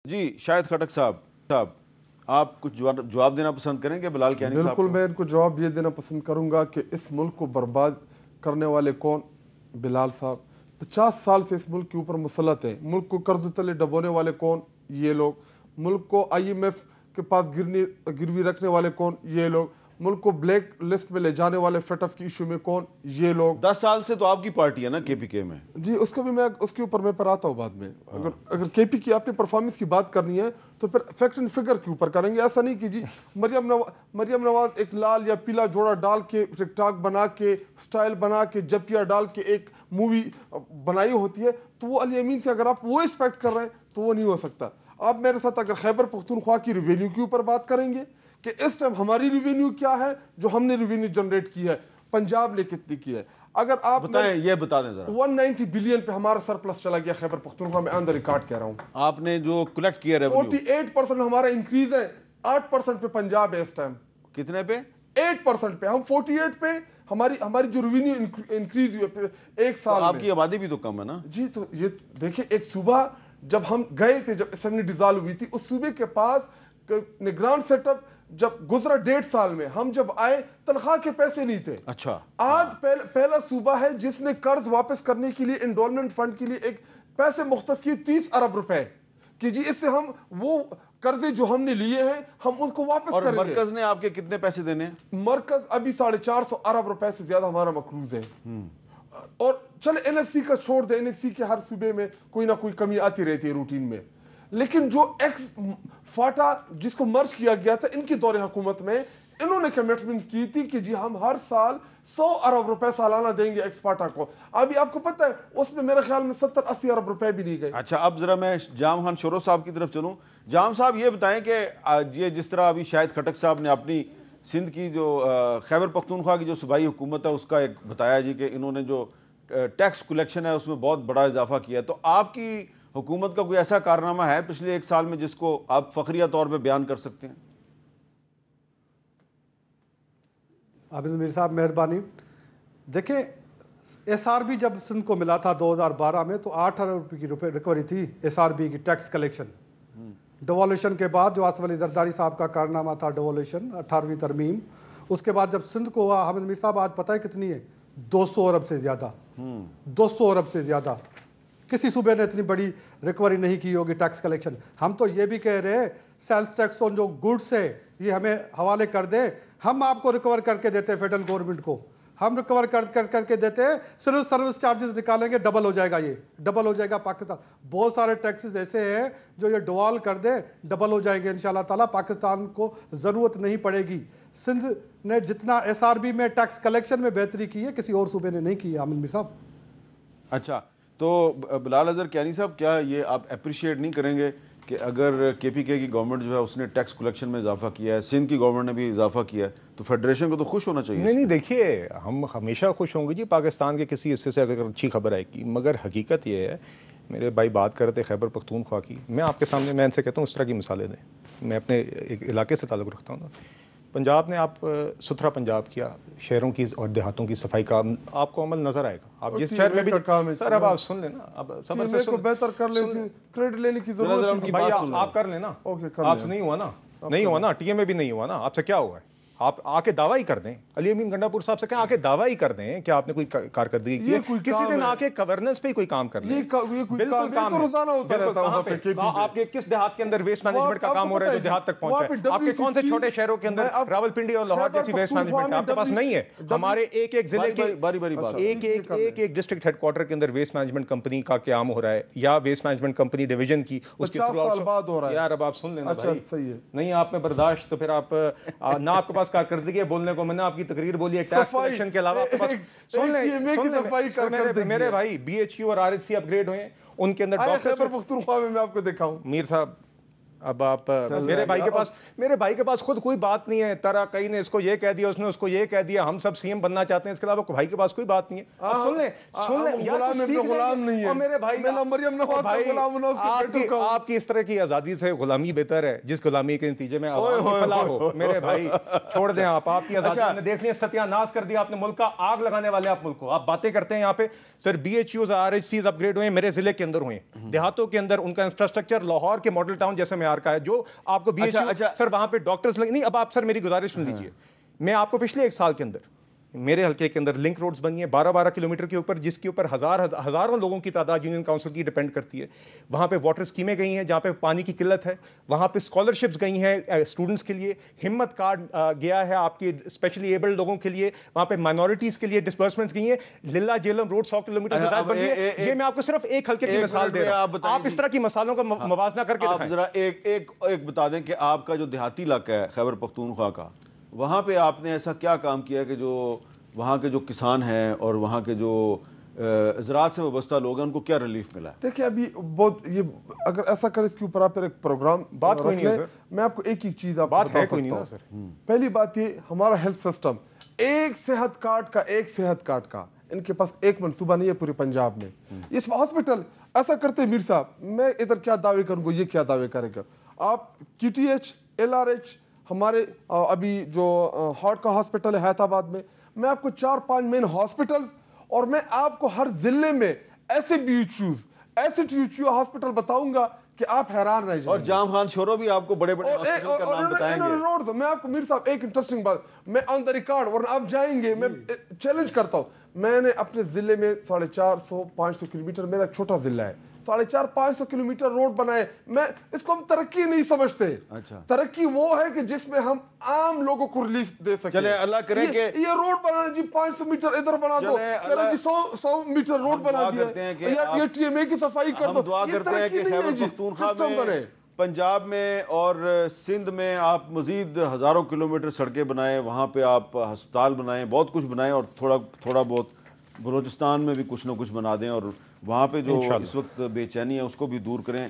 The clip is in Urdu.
جی شاہد خٹک صاحب آپ کچھ جواب دینا پسند کریں گے بلال کیانی صاحب؟ بالکل، میں ان کو جواب یہ دینا پسند کروں گا کہ اس ملک کو برباد کرنے والے کون؟ بلال صاحب 50 سال سے اس ملک کے اوپر مسلط ہیں۔ ملک کو قرض تلے ڈبونے والے کون؟ یہ لوگ۔ ملک کو IMF کے پاس گروی رکھنے والے کون؟ یہ لوگ۔ ملک کو بلیک لسٹ میں لے جانے والے فیٹف کی ایشو میں کون؟ یہ لوگ۔ 10 سال سے تو آپ کی پارٹی ہے نا KPK میں؟ جی اس کو بھی میں اس کے اوپر میں پر آتا ہوں بعد میں۔ اگر KP کی اپنی پرفارمنس کی بات کرنی ہے تو پھر فیکٹ اینڈ فگر کے اوپر کریں گے۔ ایسا نہیں کہ جی مریم نواز ایک لال یا پیلا جوڑا ڈال کے ٹک ٹاک بنا کے سٹائل بنا کے جپیا ڈال کے ایک مووی بنائی ہوتی ہے تو وہ علی امین سے اگر آپ وہ ایکسپیکٹ کر رہے ہیں تو وہ نہیں ہو سکتا۔ آپ میرے ساتھ اگر خیبر پختونخوا کی ریونیو کے اوپر بات کریں گے کہ اس ٹائم ہماری ریونیو کیا ہے جو ہم نے ریونیو جنریٹ کی ہے، پنجاب نے کتنی کی ہے، اگر آپ بتائیں، یہ بتا دیں ذرا۔ 190 بلین پہ ہمارا سرپلس چلا گیا خیبر پختونخوا میں، آن دا ریکارڈ کہہ رہا ہوں۔ آپ نے جو کلیکٹ کیا ریونیو 48% ہمارا انکریز ہے، 8% پہ پنجاب ہے اس ٹائم۔ کتنے پہ؟ 8% پہ، ہم 48 پہ ہماری جو ریونیو انکریز ہوئی ایک سال میں۔ آپ کی آبادی بھی تو کم ہے نا جی تو یہ دیکھیں، ایک صوبہ جب ہم گئے تھے، جب اسمبلی ڈیزالو ہوئی تھی، اس صوبے کے پاس نگران سیٹ اپ جب گزرا 1.5 سال میں، ہم جب آئے تنخواہ کے پیسے نہیں تھے۔ اچھا، آج پہلا صوبہ ہے جس نے قرض واپس کرنے کے لیے انڈولمنٹ فنڈ کے لیے ایک پیسے مختص کیے 30 ارب روپے کہ جی اس سے ہم وہ قرضے جو ہم نے لیے ہیں ہم اس کو واپس کریں گے۔ اور مرکز نے آپ کے کتنے پیسے دینے ہیں؟ مرکز ابھی 450 ارب روپے سے زیادہ ہمارا مقروض ہے۔ اور چلے NFC کا چھوڑ دیں، NFC کے ہر صوبے میں کوئی نہ کوئی کمی آتی رہتی ہے روٹین میں، لیکن جو ایکس فاٹا جس کو مرج کیا گیا تھا ان کی دور حکومت میں، انہوں نے کمٹمنٹ کی تھی کہ جی ہم ہر سال 100 ارب روپے سالانہ دیں گے ایکس فاٹا کو۔ ابھی آپ کو پتہ ہے اس میں میرے خیال میں 70-80 ارب روپے بھی نہیں گئے۔ اچھا، اب ذرا میں جام خان شورو صاحب کی طرف چلوں۔ جام صاحب یہ بتائیں کہ یہ جس طرح ابھی شاہد خٹک صاحب نے اپنی سندھ کی جو خیبر پختونخوا کی جو صوبائی حکومت ہے اس کا ایک بتایا جی کہ انہوں نے جو ٹیکس کلیکشن ہے اس میں بہت بڑا اضافہ کیا ہے، تو آپ کی حکومت کا کوئی ایسا کارنامہ ہے پچھلے 1 سال میں جس کو آپ فخریہ طور پہ بیان کر سکتے ہیں؟ عابد میر صاحب مہربانی۔ دیکھیں SRB جب سندھ کو ملا تھا 2012 میں تو 8 ارب کی ریکوری تھی SRB کی ٹیکس کلیکشن۔ ڈیوالوشن کے بعد جو آصف علی زرداری صاحب کا کارنامہ تھا ڈیوالوشن 18ویں ترمیم، اس کے بعد جب سندھ کو ہوا، حامد میر صاحب آج پتہ ہے کتنی ہے؟ 200 ارب سے زیادہ۔ 200 ارب سے زیادہ کسی صوبے نے اتنی بڑی ریکوری نہیں کی ہوگی ٹیکس کلیکشن۔ ہم تو یہ بھی کہہ رہے ہیں سیلز ٹیکس آن جو گڈس ہے یہ ہمیں حوالے کر دیں، ہم آپ کو ریکور کر کے دیتے ہیں فیڈرل گورنمنٹ کو، ہم ریکور کر کے دیتے ہیں، صرف سروس چارجز نکالیں گے، ڈبل ہو جائے گا، یہ ڈبل ہو جائے گا پاکستان۔ بہت سارے ٹیکسز ایسے ہیں جو یہ ڈوال کر دیں ڈبل ہو جائیں گے انشاءاللہ تعالیٰ، پاکستان کو ضرورت نہیں پڑے گی۔ سندھ نے جتنا SRB میں ٹیکس کلیکشن میں بہتری کی ہے کسی اور صوبے نے نہیں کی ہے عامر میر صاحب۔ اچھا، تو بلال اظہر کیانی صاحب کیا یہ آپ اپریشیٹ نہیں کریں گے کہ اگر KPK کی گورنمنٹ جو ہے اس نے ٹیکس کلیکشن میں اضافہ کیا ہے، سندھ کی گورنمنٹ نے بھی اضافہ کیا ہے، تو فیڈریشن کو تو خوش ہونا چاہیے؟ نہیں دیکھیے ہم ہمیشہ خوش ہوں گے جی پاکستان کے کسی حصے سے اگر اچھی خبر آئے گی، مگر حقیقت یہ ہے، میرے بھائی بات کر رہے تھے خیبر پختونخوا کی، میں آپ کے سامنے میں ان سے کہتا ہوں اس طرح کی مثالیں دیں، میں اپنے ایک علاقے سے تعلق رکھتا ہوں نا، پنجاب نے آپ ستھرا پنجاب کیا، شہروں کی اور دیہاتوں کی صفائی کا آپ کو عمل نظر آئے گا، آپ جس شہر میں بھی سر اب آپ سن لیں نا، اب صبر سے کو بہتر کر لیں، کریڈٹ لینے کی ضرورت ہے بھائی، آپ کر لیں نا، آپ سے نہیں ہوا نا، نہیں ہوا نا، TMA بھی نہیں ہوا نا، آپ سے کیا ہوا ہے؟ آپ آ کے دعویٰ ہی کر دیں، علی امین گنڈا پور صاحب سے کہیں آ کے دعویٰ ہی کر دیں کہ آپ نے کوئی کارکردگی کی ہے، کسی دن آ کے گورننس پہ کوئی کام کر لیں۔ بالکل کام ہے، روزانہ ہوتا رہتا ہے۔ آپ کے کس دیہات کے اندر ویسٹ مینجمنٹ کا کام ہو رہا ہے جو دیہات تک پہنچا ہے؟ آپ کے کون سے چھوٹے شہروں کے اندر راولپنڈی اور لاہور جیسی ویسٹ مینجمنٹ ہے؟ آپ کے پاس نہیں ہے۔ ہمارے ایک ایک ضلع کے ایک ڈسٹرکٹ ہیڈ کوارٹر کے اندر ویسٹ مینجمنٹ کمپنی کا قیام ہو رہا ہے، یا ویسٹ مینجمنٹ کمپنی ڈویژن کی، اس کے تھرو یار اب آپ سن لینا بھائی، نہیں آپ میں برداشت تو پھر آپ نہ آپ کے پاس کارکردگی ہے بولنے کو، میں نے آپ کی تقریر بولی ہے ٹیکس کلیکشن کے علاوہ آپ کے پاس سن لیں میرے بھائی BHU اور RHC اپ گریڈ ہوئے ہیں، ان کے اندر خیبر پختونخوا میں آپ کو دیکھا ہوں میر صاحب اب آپ میرے بھائی کے پاس خود کوئی بات نہیں ہے. ترا کئی نے اس کو یہ کہہ دیا, اس نے اس کو یہ کہہ دیا, ہم سب سی ایم بننا چاہتے ہیں, اس کے علاوہ بھائی کے پاس کوئی بات نہیں ہے. اب سن لیں غلام نہیں ہے میرے بھائی, مریم نواز کا غلام ہونا اس کے بیٹوں کا. آپ کی اس طرح کی آزادی سے غلامی بہتر ہے, جس غلامی کے نتیجے میں عوام کی فلاح ہو. میرے بھائی چھوڑ دیں آپ کی آزادی نے دیکھ لیا, ستیہ ناش کر دیا آپ نے ملک کا, آگ لگانے والے آپ ملک کو. آپ باتیں کرتے ہیں یہاں پہ سر BHUs RHCs اپ گریڈ ہوئے, میرے ضلع کے اندر ہوئے, دیہاتوں کے اندر ان کا انفراسٹرکچر لاہور کے ماڈل ٹاؤن جیسے معیار کا ہے. جو آپ کو BHU سر وہاں پہ ڈاکٹرز نہیں. اب آپ سر میری گزارش سن لیجیے, میں آپ کو پچھلے 1 سال کے اندر میرے حلقے کے اندر لنک روڈز بنی ہیں 12 کلومیٹر کے اوپر, جس کے اوپر ہزاروں لوگوں کی تعداد یونین کاؤنسل کی ڈیپینڈ کرتی ہے. وہاں پہ واٹر اسکیمیں گئی ہیں جہاں پہ پانی کی قلت ہے, وہاں پہ اسکالرشپس گئی ہیں اسٹوڈنٹس کے لیے, ہمت کارڈ گیا ہے آپ کی اسپیشلی ایبلڈ لوگوں کے لیے, وہاں پہ مائنورٹیز کے لیے ڈسبرسمنٹس گئی ہیں. للہ جیلم روڈ 100 کلومیٹر سے زیادہ بنی ہے. یہ میں آپ کو صرف ایک حلقے کی مثال دے رہا ہوں, آپ اس طرح کی مثالوں کا موازنہ کر کے دکھائیں. ذرا ایک بتا دیں کہ آپ کا جو دیہاتی علاقہ ہے خیبر پختونخوا کا, وہاں پہ آپ نے ایسا کیا کام کیا کہ جو وہاں کے جو کسان ہیں اور وہاں کے جو زراعت سے وابستہ لوگ ہیں ان کو کیا ریلیف ملا ہے؟ دیکھیں ابھی بہت یہ اگر ایسا کرے اس کے اوپر آپ ایک پروگرام بات کوئی نہیں ہے سر, میں آپ کو ایک چیز آپ بتا سکتا ہوں. پہلی بات یہ ہمارا ہیلتھ سسٹم ایک صحت کارڈ کا ان کے پاس ایک منصوبہ نہیں ہے پورے پنجاب میں. اس ہاسپٹل ایسا کرتے میر صاحب, میں ادھر کیا دعوے کروں گا, یہ کیا دعوے کرے گا. آپ QTH LRH ہمارے ابھی جو ہارٹ کا ہاسپٹل ہے حیدرآباد میں آپ کو 4-5 مین ہاسپٹلز, اور میں آپ کو ہر ضلع میں ایسے THU ہاسپٹل بتاؤں گا کہ آپ حیران رہ جائیں. اور جام خان شورو بھی آپ کو بڑے ہاسپٹل کا نام بتائیں گے. میں آپ کو میر صاحب ایک انٹرسٹنگ بات, میں آن دا ریکارڈ, ورنہ آپ جائیں گے, میں چیلنج کرتا ہوں, میں نے اپنے ضلع میں 450-500 کلومیٹر, میرا ایک چھوٹا ضلع ہے, 450-500 کلومیٹر روڈ بنائے. میں اس کو ہم ترقی نہیں سمجھتے. ترقی وہ ہے کہ جس میں ہم عام لوگوں کو ریلیف دے سکیں. چلے اللہ کرے کہ یہ روڈ بنانا جی 500 میٹر ادھر بنا دو, چلو جی 100 میٹر روڈ بنا دیا, یہ TMA کی صفائی کر دو. ہم دعا کرتے ہیں کہ خیبر پختونخوا میں, پنجاب میں اور سندھ میں آپ مزید ہزاروں کلومیٹر سڑکیں بنائیں, وہاں پہ آپ ہسپتال بنائیں, بہت کچھ بنائیں, اور تھوڑا بہت بلوچستان میں بھی کچھ نہ کچھ بنا دیں, اور وہاں پہ جو اس وقت بے چینی ہے اس کو بھی دور کریں.